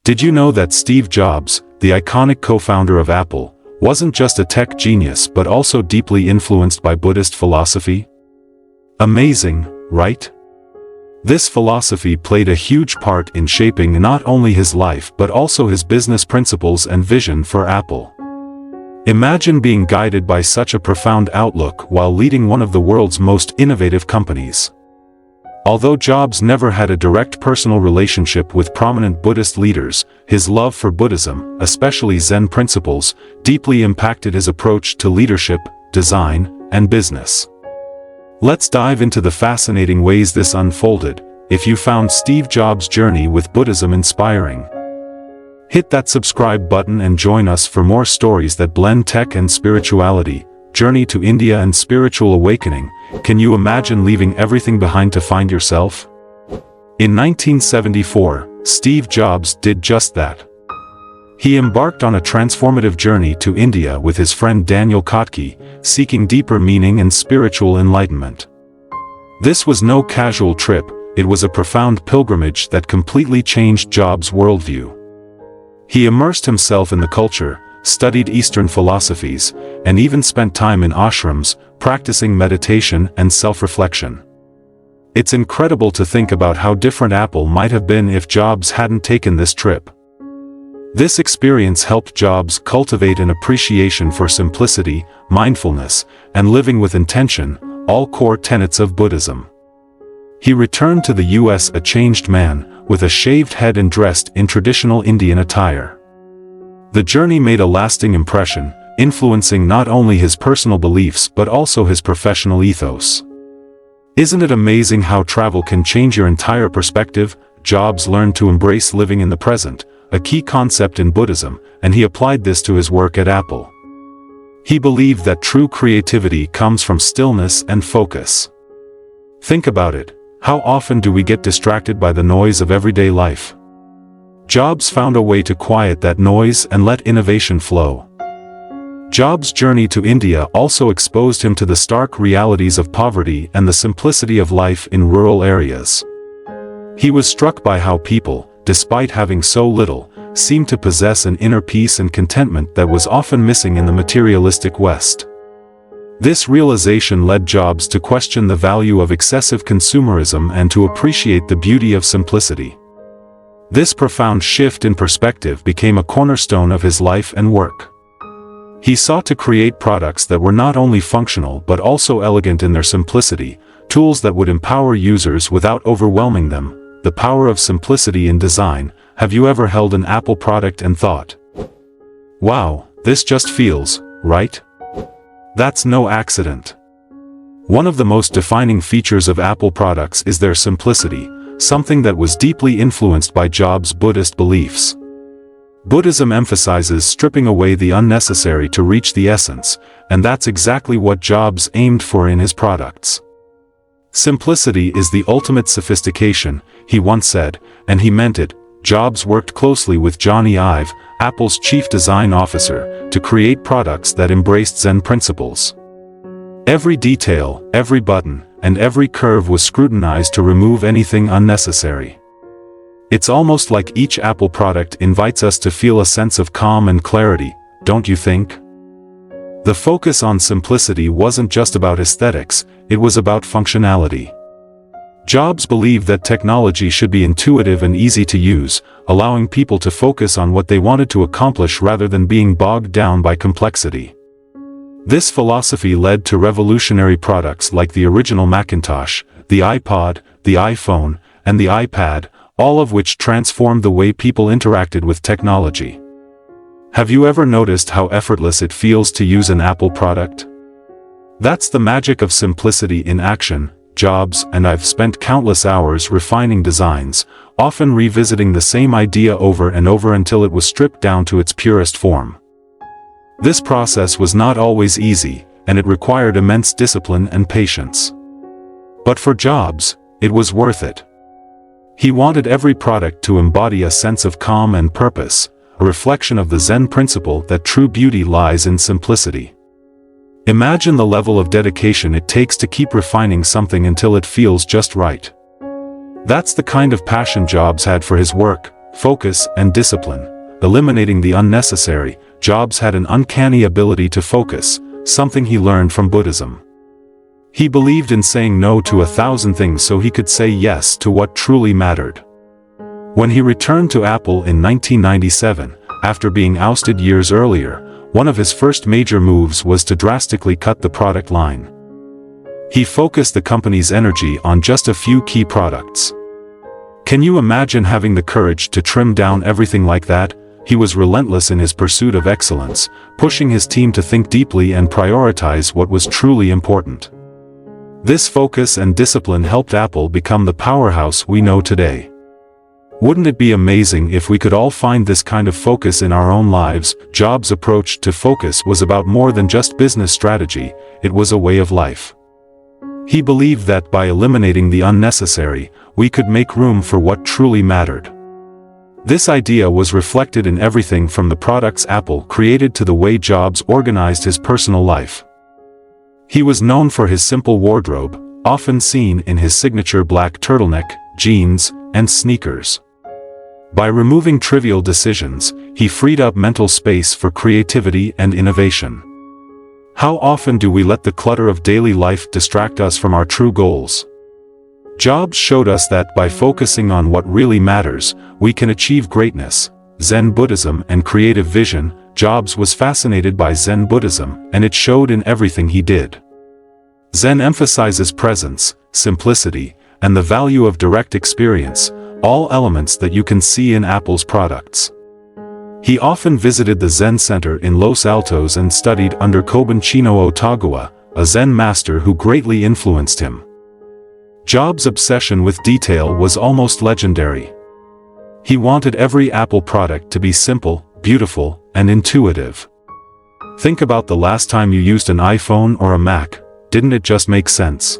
Did you know that Steve Jobs, the iconic co-founder of Apple, wasn't just a tech genius but also deeply influenced by Buddhist philosophy? Amazing, right? This philosophy played a huge part in shaping not only his life but also his business principles and vision for Apple. Imagine being guided by such a profound outlook while leading one of the world's most innovative companies. Although Jobs never had a direct personal relationship with prominent Buddhist leaders, his love for Buddhism, especially Zen principles, deeply impacted his approach to leadership, design, and business. Let's dive into the fascinating ways this unfolded. If you found Steve Jobs' journey with Buddhism inspiring, hit that subscribe button and join us for more stories that blend tech and spirituality. Journey to India and spiritual awakening. Can you imagine leaving everything behind to find yourself? In 1974, Steve Jobs did just that. He embarked on a transformative journey to India with his friend Daniel Kotke, seeking deeper meaning and spiritual enlightenment. This was no casual trip, it was a profound pilgrimage that completely changed Jobs' worldview. He immersed himself in the culture, studied Eastern philosophies, and even spent time in ashrams, practicing meditation and self-reflection. It's incredible to think about how different Apple might have been if Jobs hadn't taken this trip. This experience helped Jobs cultivate an appreciation for simplicity, mindfulness, and living with intention, all core tenets of Buddhism. He returned to the US a changed man, with a shaved head and dressed in traditional Indian attire. The journey made a lasting impression, influencing not only his personal beliefs but also his professional ethos. Isn't it amazing how travel can change your entire perspective? Jobs learned to embrace living in the present, a key concept in Buddhism, and he applied this to his work at Apple. He believed that true creativity comes from stillness and focus. Think about it, how often do we get distracted by the noise of everyday life? Jobs found a way to quiet that noise and let innovation flow. Jobs' journey to India also exposed him to the stark realities of poverty and the simplicity of life in rural areas. He was struck by how people, despite having so little, seemed to possess an inner peace and contentment that was often missing in the materialistic West. This realization led Jobs to question the value of excessive consumerism and to appreciate the beauty of simplicity. This profound shift in perspective became a cornerstone of his life and work. He sought to create products that were not only functional but also elegant in their simplicity, tools that would empower users without overwhelming them. The power of simplicity in design. Have you ever held an Apple product and thought, "Wow, this just feels right"? That's no accident. One of the most defining features of Apple products is their simplicity, something that was deeply influenced by Jobs' Buddhist beliefs. Buddhism emphasizes stripping away the unnecessary to reach the essence, and that's exactly what Jobs aimed for in his products. Simplicity is the ultimate sophistication, he once said, and he meant it. Jobs worked closely with Johnny Ive, Apple's chief design officer, to create products that embraced Zen principles. Every detail, every button, and every curve was scrutinized to remove anything unnecessary. It's almost like each Apple product invites us to feel a sense of calm and clarity, don't you think? The focus on simplicity wasn't just about aesthetics, it was about functionality. Jobs believed that technology should be intuitive and easy to use, allowing people to focus on what they wanted to accomplish rather than being bogged down by complexity. This philosophy led to revolutionary products like the original Macintosh, the iPod, the iPhone, and the iPad, all of which transformed the way people interacted with technology. Have you ever noticed how effortless it feels to use an Apple product? That's the magic of simplicity in action. Jobs and I've spent countless hours refining designs, often revisiting the same idea over and over until it was stripped down to its purest form. This process was not always easy, and it required immense discipline and patience. But for Jobs, it was worth it. He wanted every product to embody a sense of calm and purpose, a reflection of the Zen principle that true beauty lies in simplicity. Imagine the level of dedication it takes to keep refining something until it feels just right. That's the kind of passion Jobs had for his work, focus, and discipline. Eliminating the unnecessary, Jobs had an uncanny ability to focus, something he learned from Buddhism. He believed in saying no to 1,000 things so he could say yes to what truly mattered. When he returned to Apple in 1997, after being ousted years earlier, one of his first major moves was to drastically cut the product line. He focused the company's energy on just a few key products. Can you imagine having the courage to trim down everything like that? He was relentless in his pursuit of excellence, pushing his team to think deeply and prioritize what was truly important. This focus and discipline helped Apple become the powerhouse we know today. Wouldn't it be amazing if we could all find this kind of focus in our own lives? Jobs' approach to focus was about more than just business strategy, it was a way of life. He believed that by eliminating the unnecessary, we could make room for what truly mattered. This idea was reflected in everything from the products Apple created to the way Jobs organized his personal life. He was known for his simple wardrobe, often seen in his signature black turtleneck, jeans, and sneakers. By removing trivial decisions, he freed up mental space for creativity and innovation. How often do we let the clutter of daily life distract us from our true goals? Jobs showed us that by focusing on what really matters, we can achieve greatness. Zen Buddhism and creative vision. Jobs was fascinated by Zen Buddhism, and it showed in everything he did. Zen emphasizes presence, simplicity, and the value of direct experience, all elements that you can see in Apple's products. He often visited the Zen Center in Los Altos and studied under Kobun Chino Otaguwa, a Zen master who greatly influenced him. Jobs' obsession with detail was almost legendary. He wanted every Apple product to be simple, beautiful, and intuitive. Think about the last time you used an iPhone or a Mac, didn't it just make sense?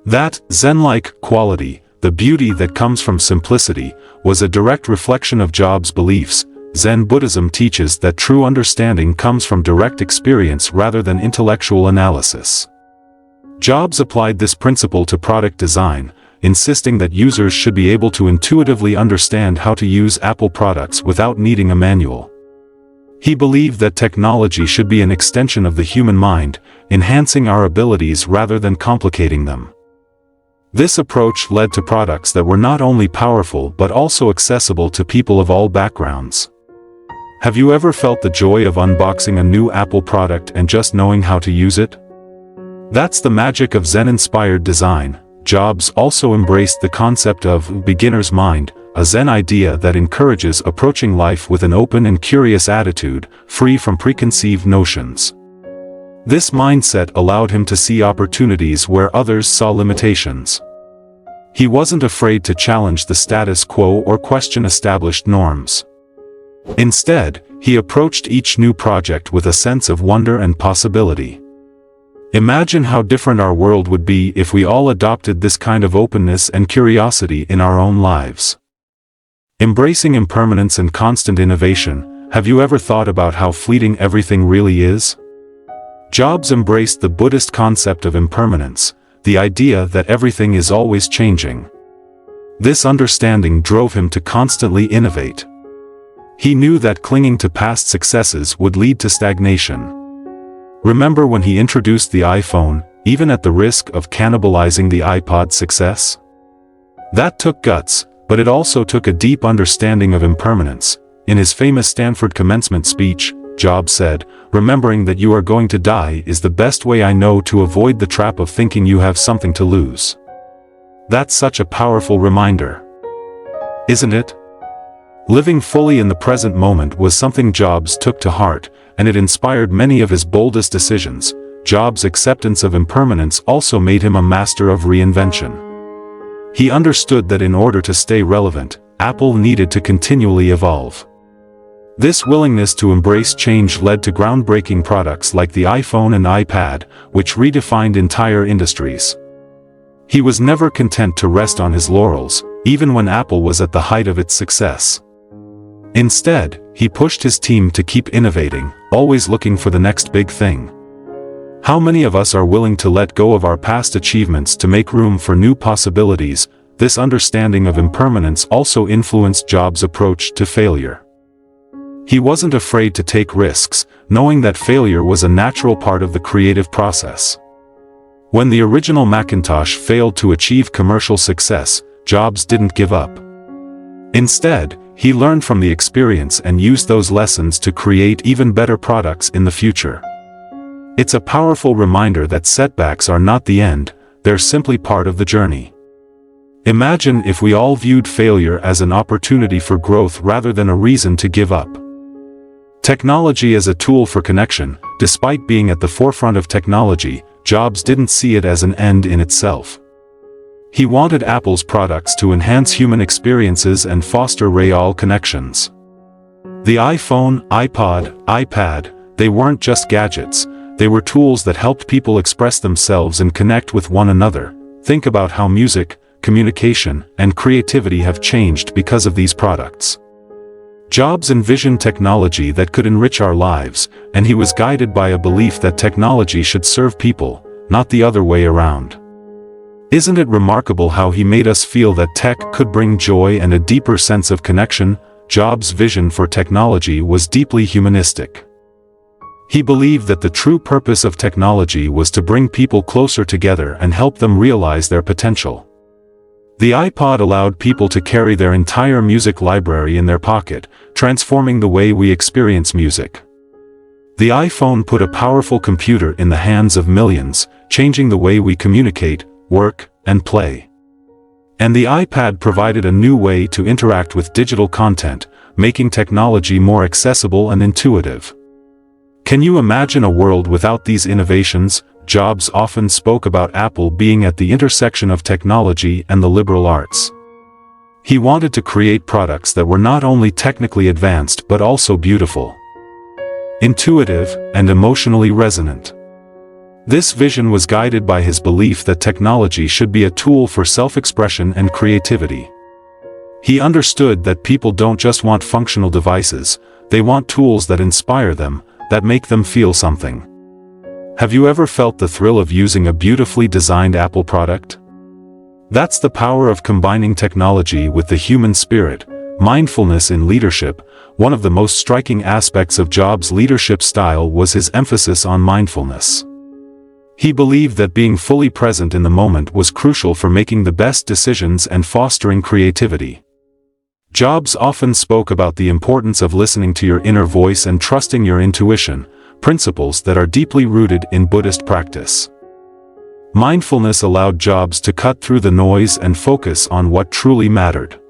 That Zen-like quality, the beauty that comes from simplicity, was a direct reflection of Jobs' beliefs. Zen Buddhism teaches that true understanding comes from direct experience rather than intellectual analysis. Jobs applied this principle to product design, insisting that users should be able to intuitively understand how to use Apple products without needing a manual. He believed that technology should be an extension of the human mind, enhancing our abilities rather than complicating them. This approach led to products that were not only powerful but also accessible to people of all backgrounds. Have you ever felt the joy of unboxing a new Apple product and just knowing how to use it? That's the magic of Zen-inspired design. Jobs also embraced the concept of beginner's mind, a Zen idea that encourages approaching life with an open and curious attitude, free from preconceived notions. This mindset allowed him to see opportunities where others saw limitations. He wasn't afraid to challenge the status quo or question established norms. Instead, he approached each new project with a sense of wonder and possibility. Imagine how different our world would be if we all adopted this kind of openness and curiosity in our own lives. Embracing impermanence and constant innovation. Have you ever thought about how fleeting everything really is? Jobs embraced the Buddhist concept of impermanence, the idea that everything is always changing. This understanding drove him to constantly innovate. He knew that clinging to past successes would lead to stagnation. Remember when he introduced the iPhone, even at the risk of cannibalizing the iPod's success? That took guts, but it also took a deep understanding of impermanence. In his famous Stanford commencement speech, Jobs said, "Remembering that you are going to die is the best way I know to avoid the trap of thinking you have something to lose." That's such a powerful reminder, isn't it? Living fully in the present moment was something Jobs took to heart, and it inspired many of his boldest decisions. Jobs' acceptance of impermanence also made him a master of reinvention. He understood that in order to stay relevant, Apple needed to continually evolve. This willingness to embrace change led to groundbreaking products like the iPhone and iPad, which redefined entire industries. He was never content to rest on his laurels, even when Apple was at the height of its success. Instead, he pushed his team to keep innovating, always looking for the next big thing. How many of us are willing to let go of our past achievements to make room for new possibilities? this understanding of impermanence also influenced Jobs' approach to failure. He wasn't afraid to take risks, knowing that failure was a natural part of the creative process. When the original Macintosh failed to achieve commercial success, Jobs didn't give up. Instead, he learned from the experience and used those lessons to create even better products in the future. It's a powerful reminder that setbacks are not the end, they're simply part of the journey. Imagine if we all viewed failure as an opportunity for growth rather than a reason to give up. Technology as a tool for connection. Despite being at the forefront of technology, Jobs didn't see it as an end in itself. He wanted Apple's products to enhance human experiences and foster real connections. The iPhone, iPod, iPad, they weren't just gadgets, they were tools that helped people express themselves and connect with one another. Think about how music, communication, and creativity have changed because of these products. Jobs envisioned technology that could enrich our lives, and he was guided by a belief that technology should serve people, not the other way around. Isn't it remarkable how he made us feel that tech could bring joy and a deeper sense of connection? Jobs' vision for technology was deeply humanistic. He believed that the true purpose of technology was to bring people closer together and help them realize their potential. The iPod allowed people to carry their entire music library in their pocket, transforming the way we experience music. The iPhone put a powerful computer in the hands of millions, changing the way we communicate, work, and play. And the iPad provided a new way to interact with digital content, making technology more accessible and intuitive. Can you imagine a world without these innovations? Jobs often spoke about Apple being at the intersection of technology and the liberal arts. He wanted to create products that were not only technically advanced but also beautiful, intuitive, and emotionally resonant. This vision was guided by his belief that technology should be a tool for self-expression and creativity. He understood that people don't just want functional devices, they want tools that inspire them, that make them feel something. Have you ever felt the thrill of using a beautifully designed Apple product? That's the power of combining technology with the human spirit. Mindfulness in leadership. One of the most striking aspects of Jobs' leadership style was his emphasis on mindfulness. He believed that being fully present in the moment was crucial for making the best decisions and fostering creativity. Jobs often spoke about the importance of listening to your inner voice and trusting your intuition, principles that are deeply rooted in Buddhist practice. Mindfulness allowed Jobs to cut through the noise and focus on what truly mattered.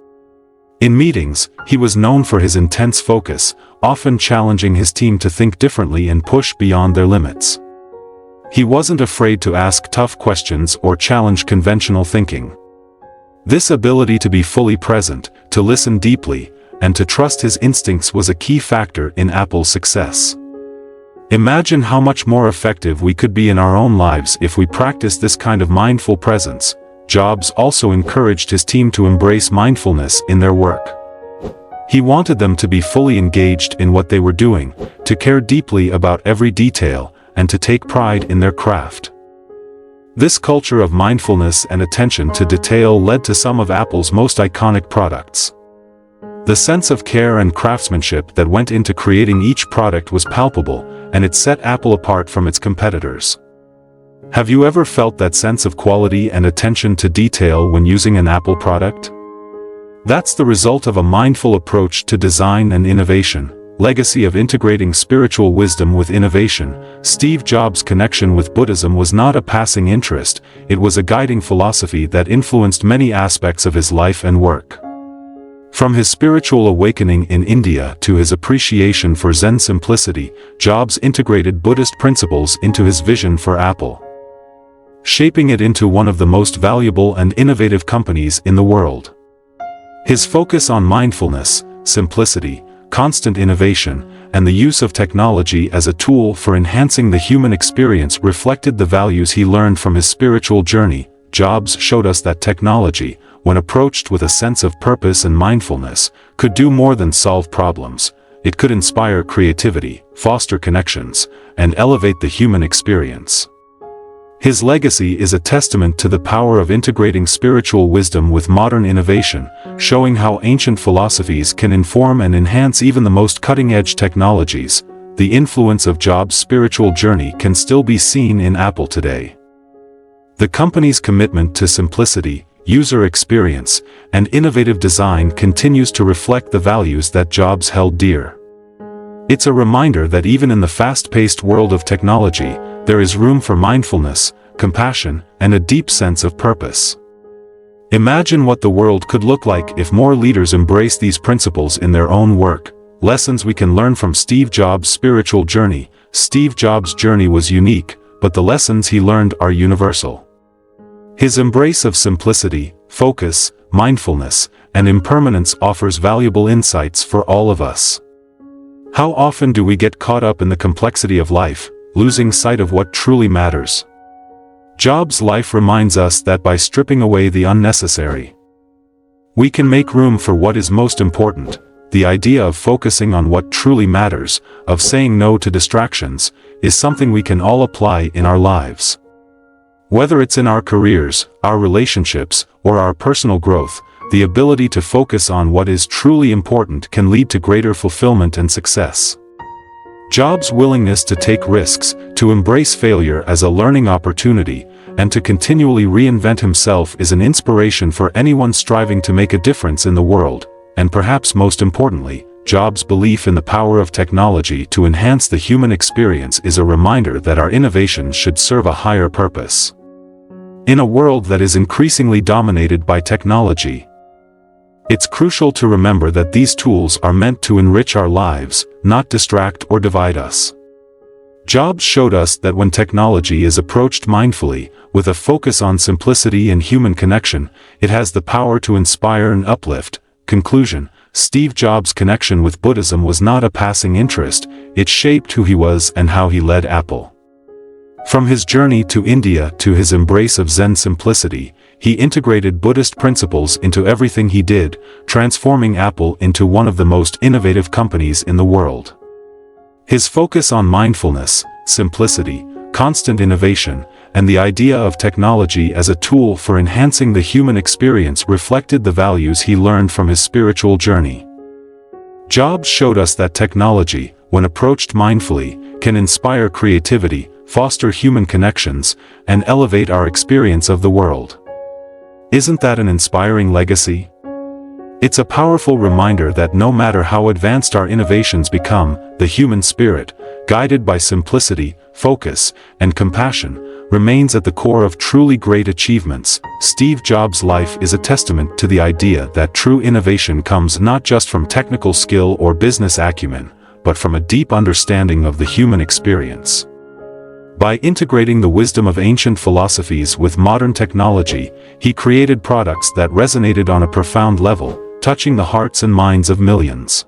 In meetings, he was known for his intense focus, often challenging his team to think differently and push beyond their limits. He wasn't afraid to ask tough questions or challenge conventional thinking. This ability to be fully present, to listen deeply, and to trust his instincts was a key factor in Apple's success. Imagine how much more effective we could be in our own lives if we practiced this kind of mindful presence. Jobs also encouraged his team to embrace mindfulness in their work. He wanted them to be fully engaged in what they were doing, to care deeply about every detail, and to take pride in their craft. This culture of mindfulness and attention to detail led to some of Apple's most iconic products. The sense of care and craftsmanship that went into creating each product was palpable, and it set Apple apart from its competitors. Have you ever felt that sense of quality and attention to detail when using an Apple product? That's the result of a mindful approach to design and innovation. Legacy of integrating spiritual wisdom with innovation. Steve Jobs' connection with Buddhism was not a passing interest, it was a guiding philosophy that influenced many aspects of his life and work. From his spiritual awakening in India to his appreciation for Zen simplicity, Jobs integrated Buddhist principles into his vision for Apple, shaping it into one of the most valuable and innovative companies in the world. His focus on mindfulness, simplicity, constant innovation, and the use of technology as a tool for enhancing the human experience reflected the values he learned from his spiritual journey. Jobs showed us that technology, when approached with a sense of purpose and mindfulness, could do more than solve problems. It could inspire creativity, foster connections, and elevate the human experience. His legacy is a testament to the power of integrating spiritual wisdom with modern innovation, showing how ancient philosophies can inform and enhance even the most cutting-edge technologies. The influence of Jobs' spiritual journey can still be seen in Apple today. The company's commitment to simplicity, user experience, and innovative design continues to reflect the values that Jobs held dear. It's a reminder that even in the fast-paced world of technology, there is room for mindfulness, compassion, and a deep sense of purpose. Imagine what the world could look like if more leaders embrace these principles in their own work. Lessons we can learn from Steve Jobs' spiritual journey. Steve Jobs' journey was unique, but the lessons he learned are universal. His embrace of simplicity, focus, mindfulness, and impermanence offers valuable insights for all of us. How often do we get caught up in the complexity of life, losing sight of what truly matters? Jobs' life reminds us that by stripping away the unnecessary, we can make room for what is most important. The idea of focusing on what truly matters, of saying no to distractions, is something we can all apply in our lives. Whether it's in our careers, our relationships, or our personal growth, the ability to focus on what is truly important can lead to greater fulfillment and success. Jobs' willingness to take risks, to embrace failure as a learning opportunity, and to continually reinvent himself is an inspiration for anyone striving to make a difference in the world. And perhaps most importantly, Jobs' belief in the power of technology to enhance the human experience is a reminder that our innovations should serve a higher purpose. In a world that is increasingly dominated by technology, it's crucial to remember that these tools are meant to enrich our lives, not distract or divide us. Jobs showed us that when technology is approached mindfully, with a focus on simplicity and human connection, it has the power to inspire and uplift. Conclusion: Steve Jobs' connection with Buddhism was not a passing interest, it shaped who he was and how he led Apple. From his journey to India to his embrace of Zen simplicity, he integrated Buddhist principles into everything he did, transforming Apple into one of the most innovative companies in the world. His focus on mindfulness, simplicity, constant innovation, and the idea of technology as a tool for enhancing the human experience reflected the values he learned from his spiritual journey. Jobs showed us that technology, when approached mindfully, can inspire creativity, foster human connections, and elevate our experience of the world. Isn't that an inspiring legacy? It's a powerful reminder that no matter how advanced our innovations become, the human spirit, guided by simplicity, focus, and compassion, remains at the core of truly great achievements. Steve Jobs' life is a testament to the idea that true innovation comes not just from technical skill or business acumen, but from a deep understanding of the human experience. By integrating the wisdom of ancient philosophies with modern technology, he created products that resonated on a profound level, touching the hearts and minds of millions.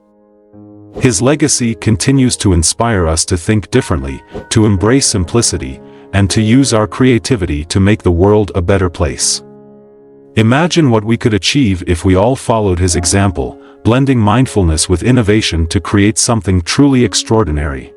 His legacy continues to inspire us to think differently, to embrace simplicity, and to use our creativity to make the world a better place. Imagine what we could achieve if we all followed his example, blending mindfulness with innovation to create something truly extraordinary.